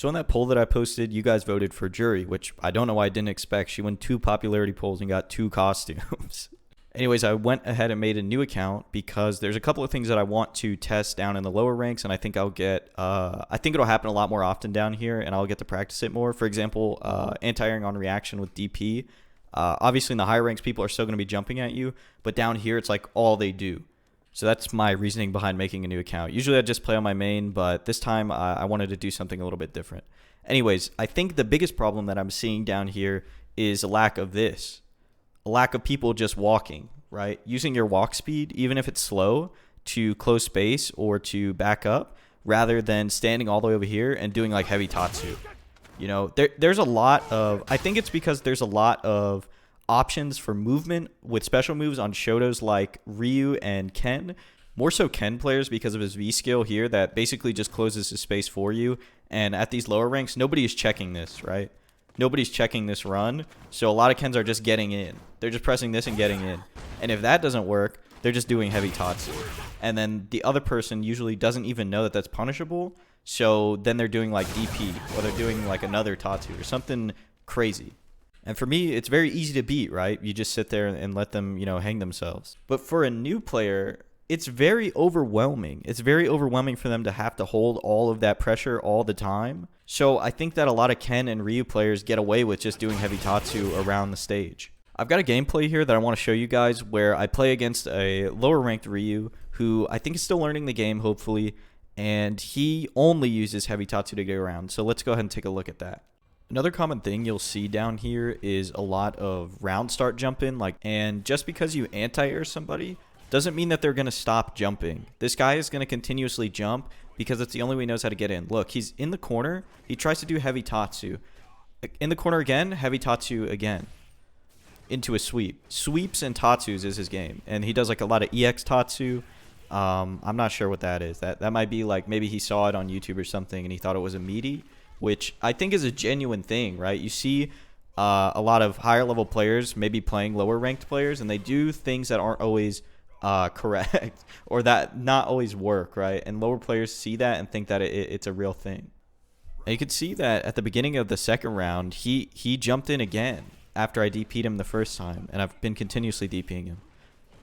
So in that poll that I posted, you guys voted for Jury, which I don't know why I didn't expect. She won 2 popularity polls and got 2 costumes. Anyways, I went ahead and made a new account because there's a couple of things that I want to test down in the lower ranks, and I think I think it'll happen a lot more often down here, and I'll get to practice it more. For example, anti-airing on reaction with DP. Obviously, in the higher ranks, people are still going to be jumping at you, but down here, it's like all they do. So that's my reasoning behind making a new account. Usually I just play on my main, but this time I wanted to do something a little bit different. Anyways, I think the biggest problem that I'm seeing down here is a lack of this. A lack of people just walking, right? Using your walk speed, even if it's slow, to close space or to back up, rather than standing all the way over here and doing like heavy Tatsu. You know, there's a lot of... I think it's because there's a lot of options for movement with special moves on Shotos like Ryu and Ken. More so Ken players because of his V skill here that basically just closes his space for you. And at these lower ranks, nobody is checking this, right? Nobody's checking this run. So a lot of Kens are just getting in. They're just pressing this and getting in. And if that doesn't work, they're just doing heavy Tatsu. And then the other person usually doesn't even know that that's punishable. So then they're doing like DP or they're doing like another Tatsu or something crazy. And for me, it's very easy to beat, right? You just sit there and let them, you know, hang themselves. But for a new player, it's very overwhelming. It's very overwhelming for them to have to hold all of that pressure all the time. So I think that a lot of Ken and Ryu players get away with just doing heavy Tatsu around the stage. I've got a gameplay here that I want to show you guys where I play against a lower ranked Ryu who I think is still learning the game, hopefully. And he only uses heavy Tatsu to get around. So let's go ahead and take a look at that. Another common thing you'll see down here is a lot of round start jump in, and just because you anti-air somebody doesn't mean that they're going to stop jumping. This guy is going to continuously jump because it's the only way he knows how to get in. Look, he's in the corner. He tries to do heavy Tatsu. In the corner again, heavy Tatsu again. Into a sweep. Sweeps and Tatsus is his game. And he does like a lot of EX Tatsu. I'm not sure what that is. That might be like maybe he saw it on YouTube or something and he thought it was a meaty, which I think is a genuine thing, right? You see a lot of higher level players maybe playing lower ranked players, and they do things that aren't always correct or that not always work, right? And lower players see that and think that it's a real thing. And you could see that at the beginning of the second round, he jumped in again after I DP'd him the first time, and I've been continuously DPing him.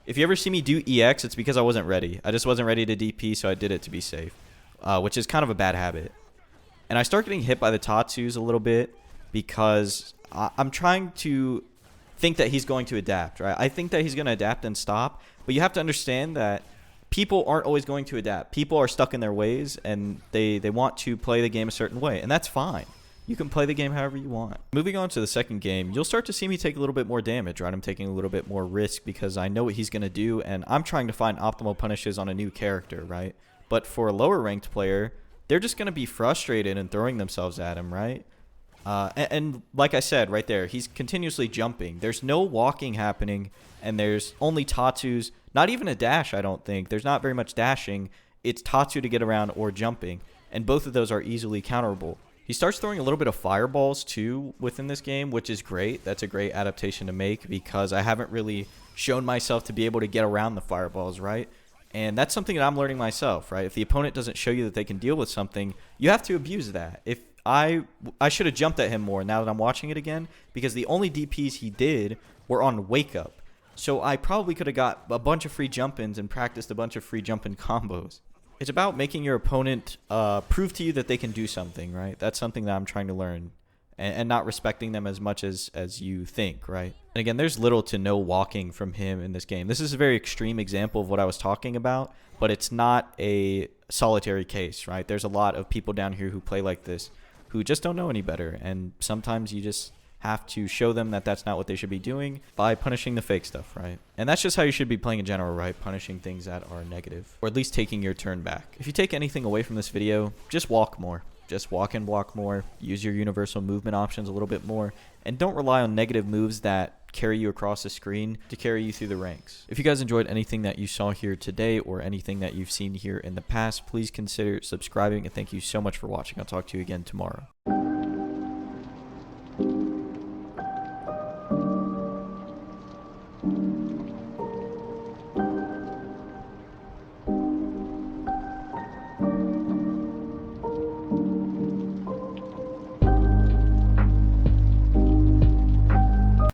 If you ever see me do EX, it's because I wasn't ready. I just wasn't ready to DP, so I did it to be safe, which is kind of a bad habit. And I start getting hit by the Tatsus a little bit because I'm trying to think that he's going to adapt, right? I think that he's going to adapt and stop, but you have to understand that people aren't always going to adapt. People are stuck in their ways, and they want to play the game a certain way, and that's fine. You can play the game however you want. Moving on to the second game, you'll start to see me take a little bit more damage, right? I'm taking a little bit more risk because I know what he's going to do, and I'm trying to find optimal punishes on a new character, right? But for a lower ranked player, they're just going to be frustrated and throwing themselves at him, right? And like I said right there, he's continuously jumping. There's no walking happening, and there's only Tatsus. Not even a dash, I don't think. There's not very much dashing. It's Tatsu to get around or jumping, and both of those are easily counterable. He starts throwing a little bit of fireballs too within this game, which is great. That's a great adaptation to make because I haven't really shown myself to be able to get around the fireballs, right? And that's something that I'm learning myself, right? If the opponent doesn't show you that they can deal with something, you have to abuse that. If I should have jumped at him more now that I'm watching it again, because the only DPs he did were on wake up. So I probably could have got a bunch of free jump-ins and practiced a bunch of free jump-in combos. It's about making your opponent prove to you that they can do something, right? That's something that I'm trying to learn. And not respecting them as much as you think, right? And again, there's little to no walking from him in this game. This is a very extreme example of what I was talking about, but it's not a solitary case, right? There's a lot of people down here who play like this who just don't know any better, and sometimes you just have to show them that that's not what they should be doing by punishing the fake stuff, right? And that's just how you should be playing in general, right? Punishing things that are negative, or at least taking your turn back. If you take anything away from this video, just walk more. Just walk and block more, use your universal movement options a little bit more, and don't rely on negative moves that carry you across the screen to carry you through the ranks. If you guys enjoyed anything that you saw here today or anything that you've seen here in the past, please consider subscribing, and thank you so much for watching. I'll talk to you again tomorrow.